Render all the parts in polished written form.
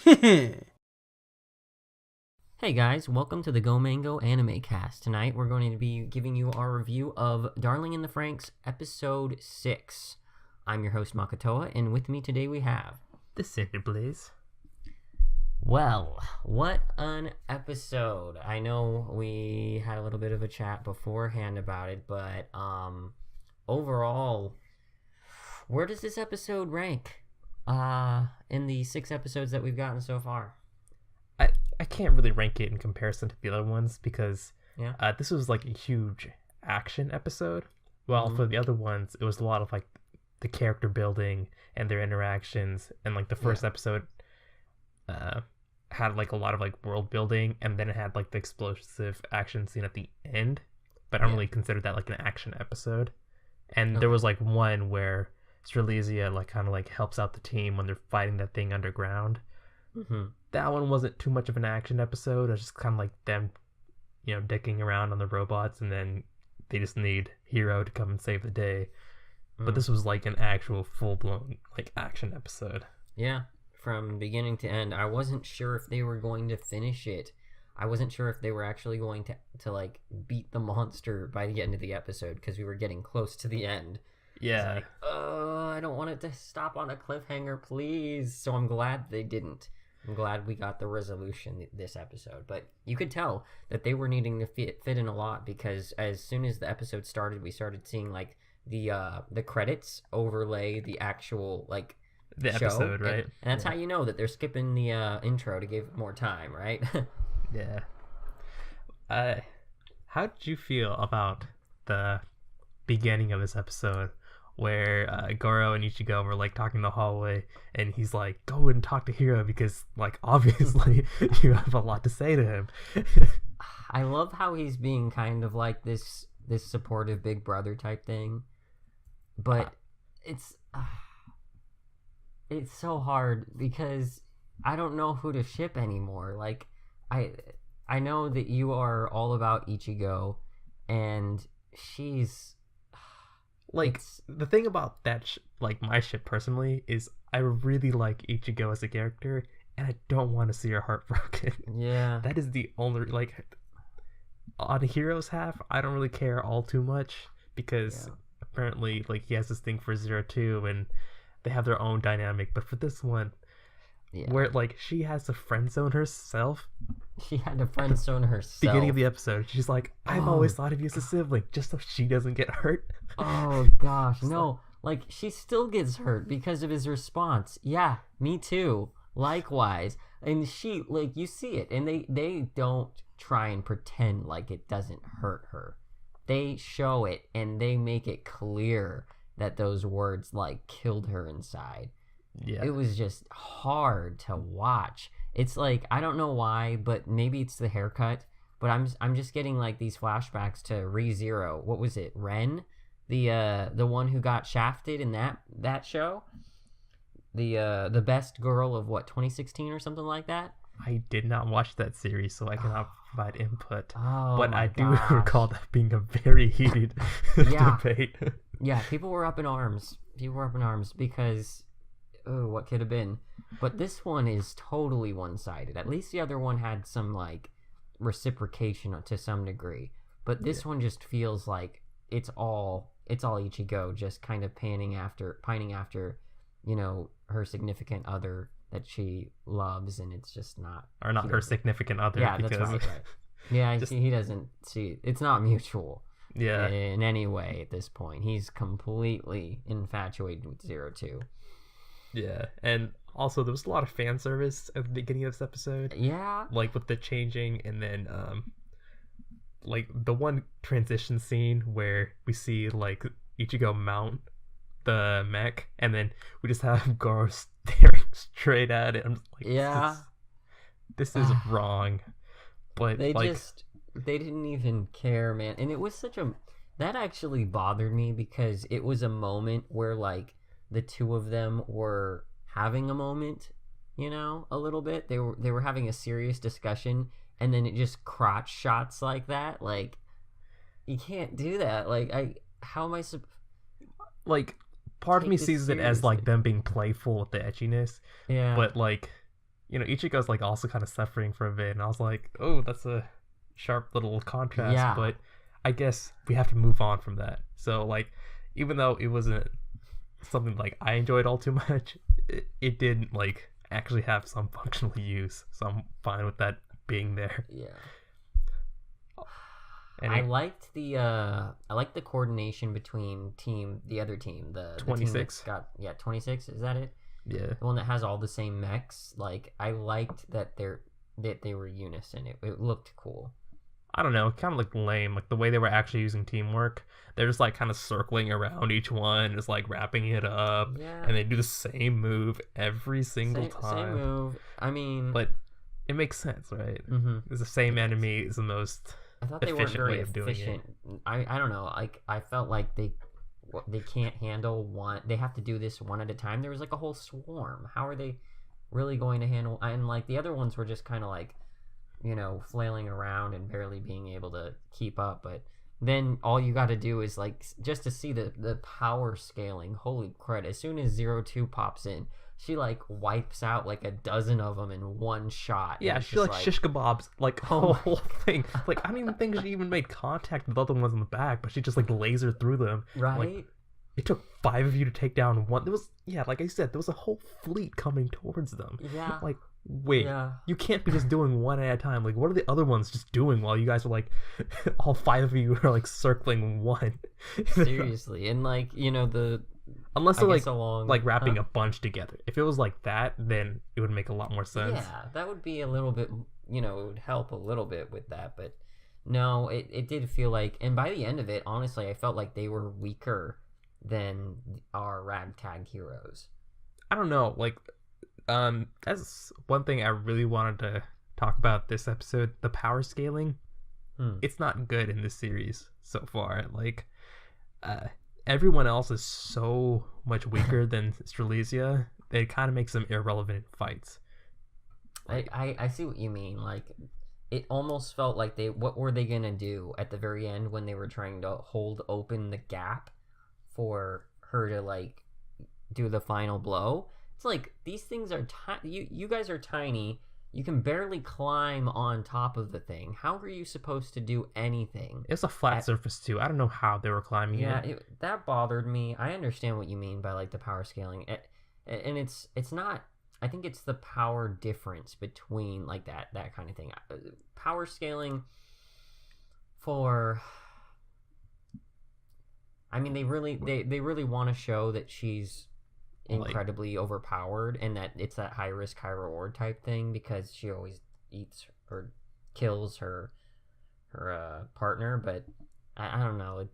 Hey guys, welcome to the Go Mango Anime Cast. Tonight we're going to be giving you our review of Darling in the FranXX Episode 6. I'm your host Makotoa, and with me today we have... The Cinder Blaze. Well, what an episode. I know we had a little bit of a chat beforehand about it, but overall, where does this episode rank in the 6 episodes that we've gotten so far? I can't really rank it in comparison to the other ones because this was like a huge action episode. Well, for the other ones, it was a lot of like the character building and their interactions, and like the first episode had like a lot of like world building, and then it had like the explosive action scene at the end. But I don't really consider that like an action episode. And there was like one where Strelizia like kind of like helps out the team when they're fighting that thing underground. Mm-hmm. That one wasn't too much of an action episode. It was just kind of like them, dicking around on the robots, and then they just need Hero to come and save the day. But this was like an actual full-blown like action episode. Yeah, from beginning to end. I wasn't sure if they were going to finish it. I wasn't sure if they were actually going to like beat the monster by the end of the episode, because we were getting close to the end. Yeah. Like, I don't want it to stop on a cliffhanger, please. So I'm glad they didn't. I'm glad we got the resolution this episode. But you could tell that they were needing to fit in a lot, because as soon as the episode started, we started seeing like the credits overlay the actual like the show. Episode, right? And that's how you know that they're skipping the intro to give more time, right? Yeah. How did you feel about the beginning of this episode, where Goro and Ichigo were like talking in the hallway, and he's like, go and talk to Hiro because like obviously you have a lot to say to him. I love how he's being kind of like this supportive big brother type thing, but it's so hard because I don't know who to ship anymore. Like I know that you are all about Ichigo, and she's like, the thing about that like my ship personally is I really like Ichigo as a character, and I don't want to see her heartbroken. Yeah, that is the only, like, on Hero's half I don't really care all too much, because apparently like he has this thing for 02 and they have their own dynamic. But for this one, where like she has to friend zone herself, she had to friend zone herself. Beginning of the episode, she's like, I've always thought of you as a sibling, just so she doesn't get hurt. Oh gosh, no. Like, she still gets hurt because of his response. Yeah, me too. Likewise. And she, like, you see it, and they don't try and pretend like it doesn't hurt her. They show it, and they make it clear that those words, like, killed her inside. Yeah. It was just hard to watch. It's like, I don't know why, but maybe it's the haircut, but I'm just getting like these flashbacks to Re:Zero. What was it? Ren? The one who got shafted in that show? The best girl of what, 2016 or something like that? I did not watch that series, so I cannot provide input. Oh, but I do recall that being a very heated debate. Yeah, people were up in arms. Because what could have been. But this one is totally one-sided. At least the other one had some like reciprocation to some degree. But this one just feels like it's all Ichigo just kind of pining after, her significant other that she loves, and it's just not, or not her significant other. Yeah, because... that's right. Yeah, he doesn't see, it's not mutual. Yeah, in any way at this point. He's completely infatuated with 02. Yeah, and also there was a lot of fan service at the beginning of this episode. Yeah, like with the changing, and then like the one transition scene where we see like Ichigo mount the mech, and then we just have Goro staring straight at it. I'm just like, this is wrong. But they didn't even care, man. And it was that actually bothered me, because it was a moment where like the two of them were having a moment, a little bit. They were having a serious discussion, and then it just crotch shots like that. Like, you can't do that. Like, how am I like, part of me sees it as like them being playful with the edginess. Yeah. But like, Ichigo's like also kind of suffering for a bit, and I was like, oh, that's a sharp little contrast. Yeah. But I guess we have to move on from that. So like, even though it wasn't something like I enjoyed all too much, it did like actually have some functional use, so I'm fine with that being there. Yeah. And I liked the coordination between the other team, the 26. The team that's got 26. Is that it? Yeah. The one that has all the same mechs. Like I liked that they were unison. It looked cool. I don't know, it kind of looked lame. Like the way they were actually using teamwork, they're just like kind of circling around each one, just like wrapping it up, and they do the same move every single time. Same move. I mean, but it makes sense, right? Mm-hmm. It's the same enemy is the most. I thought they weren't very efficient. I don't know. Like I felt like they can't handle one. They have to do this one at a time. There was like a whole swarm. How are they really going to handle? And like the other ones were just kind of like, flailing around and barely being able to keep up. But then all you got to do is like just to see the power scaling. Holy crud! As soon as 02 pops in, she like wipes out like a dozen of them in one shot. Yeah, she like shish kebabs like the whole thing. Like I don't even think she even made contact with the other ones in the back, but she just like lasered through them. Right. Like, it took 5 of you to take down one. There was like I said, there was a whole fleet coming towards them. Yeah. Like wait, you can't be just doing one at a time. Like what are the other ones just doing while you guys are like all 5 of you are like circling one? Seriously, and like unless they're like wrapping a bunch together. If it was like that, then it would make a lot more sense. Yeah, that would be a little bit, it would help a little bit with that. But no, it did feel like, and by the end of it, honestly, I felt like they were weaker than our ragtag heroes. I don't know, like, that's one thing I really wanted to talk about this episode. The power scaling, it's not good in this series so far. Like, everyone else is so much weaker than Strelitzia. It kind of makes them irrelevant in fights. I see what you mean. Like, it almost felt like what were they gonna do at the very end when they were trying to hold open the gap for her to like do the final blow? It's like these things are tiny. You guys are tiny. You can barely climb on top of the thing. How are you supposed to do anything? It's a flat surface too. I don't know how they were climbing it. That bothered me. I understand what you mean by like the power scaling, and it's not. I think it's the power difference between like that kind of thing. Power scaling for. I mean, they really want to show that she's incredibly overpowered and that it's that high risk high reward type thing because she always eats or kills her partner. But I don't know.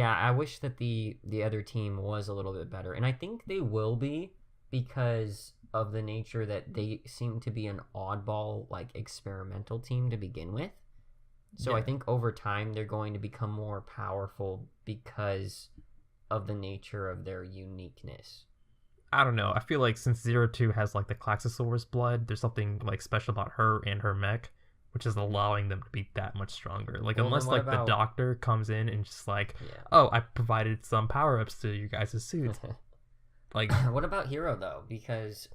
I wish that the other team was a little bit better, and I think they will be because of the nature that they seem to be an oddball like experimental team to begin with. So I think over time they're going to become more powerful because of the nature of their uniqueness. I don't know. I feel like since 02 has like the Klaxosaurus blood, there's something like special about her and her mech, which is allowing them to be that much stronger. Like unless like the doctor comes in and just like, oh, I provided some power-ups to you guys' suits. Like what about Hero though? Because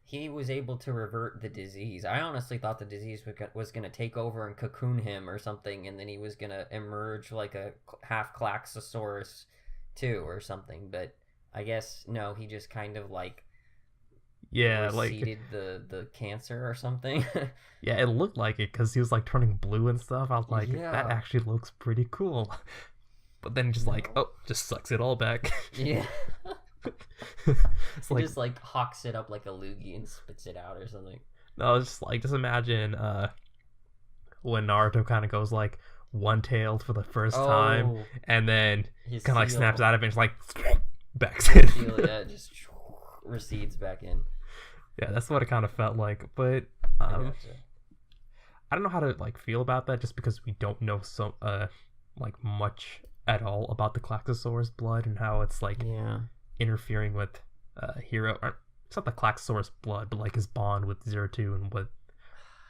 he was able to revert the disease. I honestly thought the disease was going to take over and cocoon him or something, and then he was going to emerge like a half Klaxosaurus too or something. But I guess no, he just kind of like receded the cancer or something. Yeah, it looked like it because he was like turning blue and stuff. I was like, that actually looks pretty cool. But then just just sucks it all back. Yeah. It's like, just like hawks it up like a loogie and spits it out or something. No, it's just like, just imagine when Naruto kind of goes like one-tailed for the first time, and then kind of like snaps out of it and just like backs in. Just recedes back in. Yeah, that's what it kind of felt like. But I don't know how to like feel about that, just because we don't know so like much at all about the Klaxosaurus blood and how it's like interfering with Hero. It's not the Klaxosaurus blood, but like his bond with 02 and what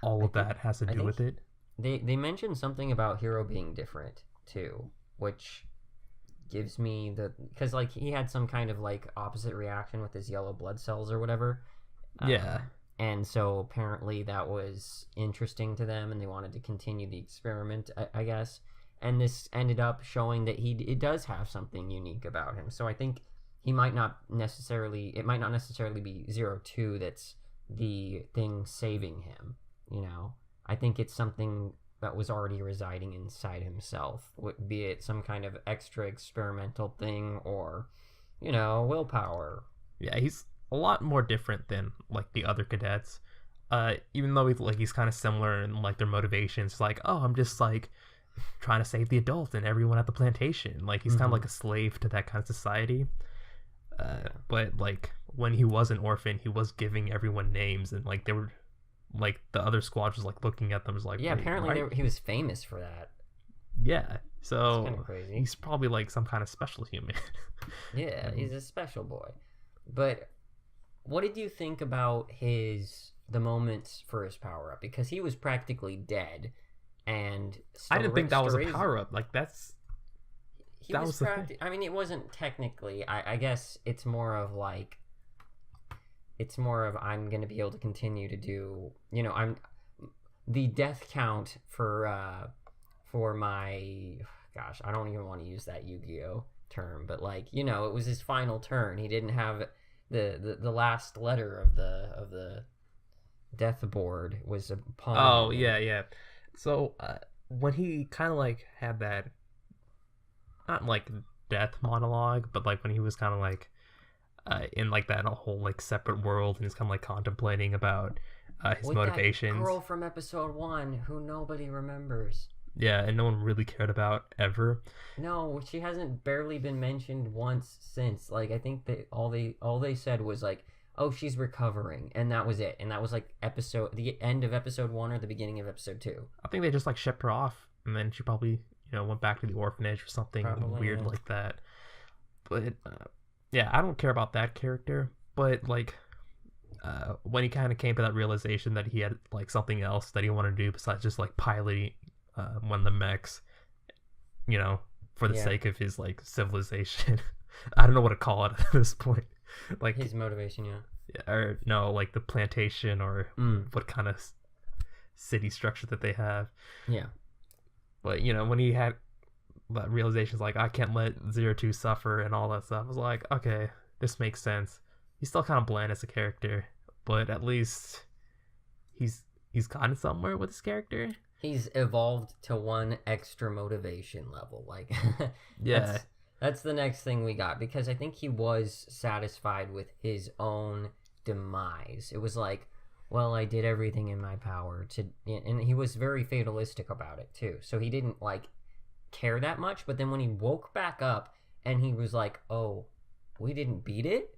all of that has to do with it. They mentioned something about Hero being different too, which gives me because like he had some kind of like opposite reaction with his yellow blood cells or whatever. and so apparently that was interesting to them, and they wanted to continue the experiment, I guess. And this ended up showing that it does have something unique about him. So I think it might not necessarily be 02 that's the thing saving him. I think it's something that was already residing inside himself, be it some kind of extra experimental thing or, willpower. Yeah, he's a lot more different than like the other cadets. Even though he's kind of similar in like their motivations, like, oh, I'm just like trying to save the adult and everyone at the plantation. Like he's kind of like a slave to that kind of society. But like when he was an orphan, he was giving everyone names, and like they were like the other squad was like looking at them was like, yeah, apparently he was famous for that. Yeah, so kind of crazy. He's probably like some kind of special human. Yeah, he's a special boy. But what did you think about the moments for his power up? Because he was practically dead, and I didn't think that was a power up. Like that's that was I mean, it wasn't technically. I guess it's more of like. It's more of I'm gonna be able to continue to do. I'm the death count for my. Gosh, I don't even want to use that Yu-Gi-Oh term, but like it was his final turn. He didn't have the last letter of the death board was a pawn. Oh yeah. So when he kind of like had that, not like death monologue, but like when he was kind of like in like that whole like separate world, and he's kind of like contemplating about his with motivations. That girl from episode 1 who nobody remembers. Yeah, and no one really cared about ever. No, she hasn't barely been mentioned once since. Like I think that all they said was like, oh, she's recovering, and that was it. And that was like the end of episode 1 or the beginning of episode 2. I think they just like shipped her off, and then she probably went back to the orphanage or something weird like that. But yeah, I don't care about that character. But like when he kind of came to that realization that he had like something else that he wanted to do besides just like piloting one of the mechs, for the sake of his like civilization. I don't know what to call it at this point. Like his motivation, or no, like the plantation or what kind of city structure that they have. Yeah. But when he had that realization, like I can't let 02 suffer and all that stuff, I was like, okay, this makes sense. He's still kind of bland as a character, but at least he's gotten somewhere with his character. He's evolved to one extra motivation level. Like, yeah, that's the next thing we got, because I think he was satisfied with his own demise. It was like, well, I did everything in my power to, and he was very fatalistic about it too. So he didn't like care that much. But then when he woke back up and he was like, oh, we didn't beat it.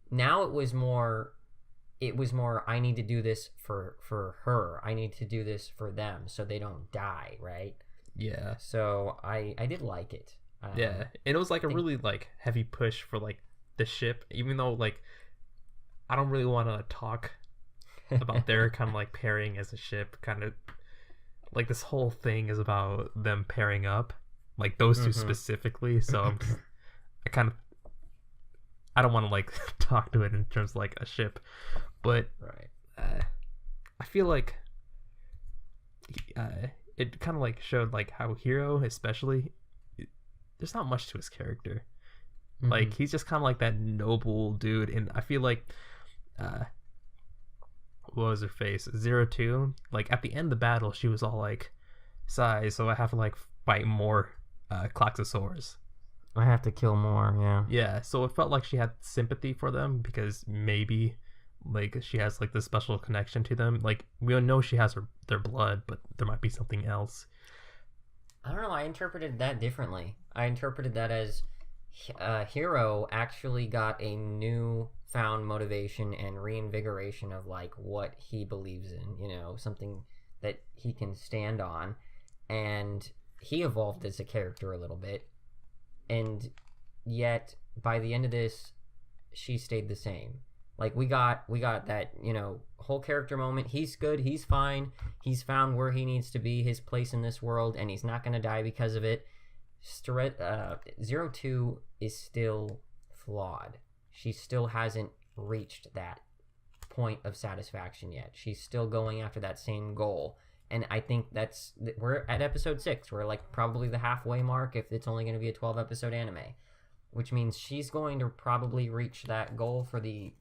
Now it was more I need to do this for her. I need to do this for them so they don't die, right? Yeah. So I did like it. Yeah, and it was like a really like heavy push for like the ship, even though like I don't really want to talk about their kind of like pairing as a ship. Kind of like this whole thing is about them pairing up, like those two specifically. So I don't want to like talk to it in terms of like a ship, but right. I feel like it kind of like showed like how Hero, especially, there's not much to his character. Like he's just kind of like that noble dude, and I feel like what was her face? 02. Like at the end of the battle, she was all like, "Sigh, so I have to like fight more Klaxosaurs. I have to kill more." Yeah. Yeah. So it felt like she had sympathy for them because maybe like she has like this special connection to them. Like we don't know she has their blood, but there might be something else. I don't know. I interpreted that differently. I interpreted that as Hero actually got a new found motivation and reinvigoration of like what he believes in, something that he can stand on, and he evolved as a character a little bit, and yet by the end of this she stayed the same. Like we got that whole character moment. He's good, he's fine, he's found where he needs to be, his place in this world, and he's not going to die because of it. 02 is still flawed. She still hasn't reached that point of satisfaction yet. She's still going after that same goal. And I think we're at episode 6. We're like probably the halfway mark if it's only going to be a 12 episode anime, which means she's going to probably reach that goal for the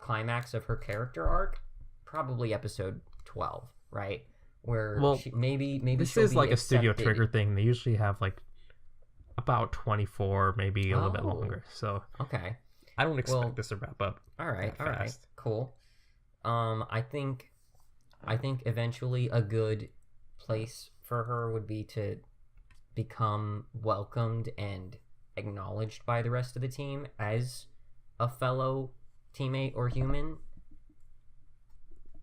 climax of her character arc, probably episode 12, right? Where maybe this is like a Studio Trigger thing. They usually have like about 24, maybe a little bit longer. So okay, I don't expect this to wrap up. All right, cool. I think eventually a good place for her would be to become welcomed and acknowledged by the rest of the team as a fellow teammate or human.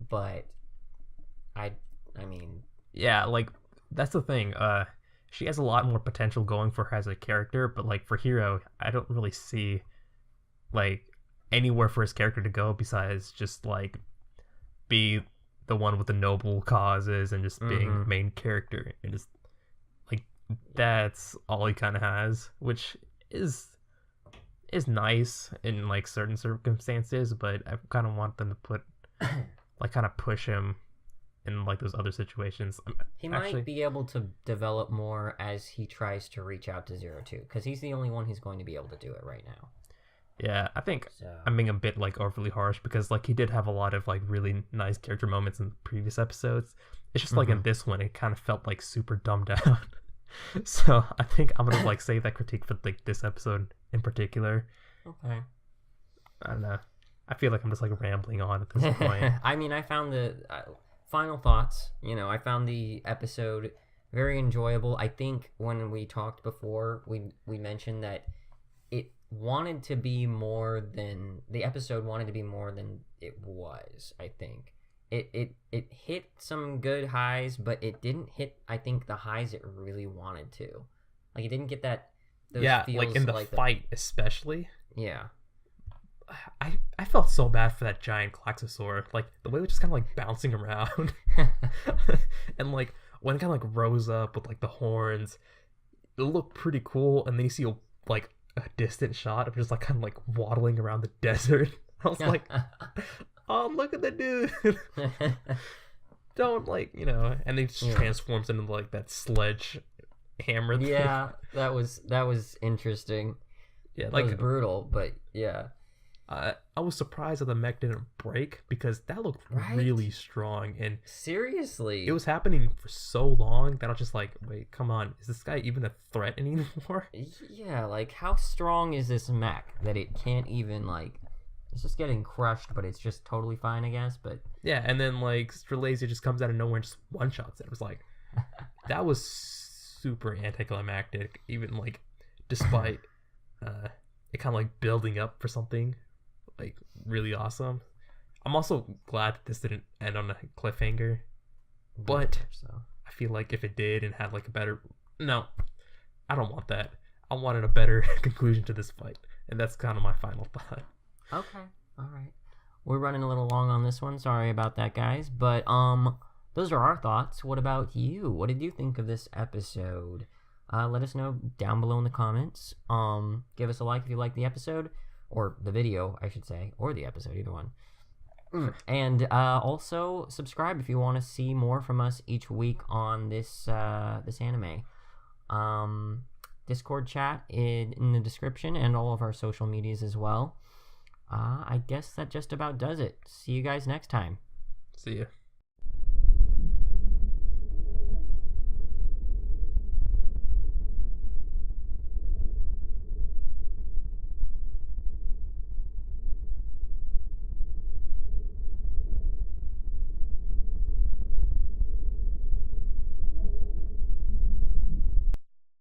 But I mean, yeah, like that's the thing. She has a lot more potential going for her as a character, but like for Hiro, I don't really see like anywhere for his character to go besides just like be the one with the noble causes and just being the main character, and just like that's all he kind of has, which is nice in like certain circumstances, but I kind of want them to put like kind of push him in like those other situations. He might be able to develop more as he tries to reach out to 02, because he's the only one who's going to be able to do it right now. Yeah, I think I'm being a bit like overly harsh, because like he did have a lot of like really nice character moments in previous episodes. It's just like in this one, it kind of felt like super dumbed down. So I think I'm gonna like save that critique for like this episode in particular. Okay. I don't know. I feel like I'm just like rambling on at this point. I mean, I found the final thoughts. I found the episode very enjoyable. I think when we talked before, we mentioned that it wanted to be more than the episode wanted to be more than it was. I think it hit some good highs, but it didn't hit, I think, the highs it really wanted to. Like it didn't get those feels like in the fight especially. Yeah. I felt so bad for that giant Klaxosaur. Like the way it was just kind of like bouncing around, and like when it kind of like rose up with like the horns, it looked pretty cool. And then you see a distant shot of just like kind of like waddling around the desert. I was like, oh, look at the dude. Don't and he just transforms into like that sledge hammer thing. Yeah, that was interesting. Yeah, that was brutal, but yeah. I was surprised that the mech didn't break, because that looked really strong, and seriously, it was happening for so long that I was just like, wait, come on, is this guy even a threat anymore? Yeah, like how strong is this mech that it can't even it's just getting crushed, but it's just totally fine, I guess. But yeah, and then like Strelazia just comes out of nowhere and just one shots it. It was like that was super anticlimactic, even like despite it kind of like building up for something like really awesome. I'm also glad that this didn't end on a cliffhanger, but I feel like if it did and had like a better, no, I don't want that. I wanted a better conclusion to this fight, and that's kind of my final thought. Okay, all right. We're running a little long on this one. Sorry about that, guys. But those are our thoughts. What about you? What did you think of this episode? Let us know down below in the comments. Give us a like if you like the episode, or the video, I should say, or the episode, either one. And also subscribe if you want to see more from us each week on this anime. Discord chat in the description, and all of our social medias as well. I guess that just about does it. See you guys next time. See ya.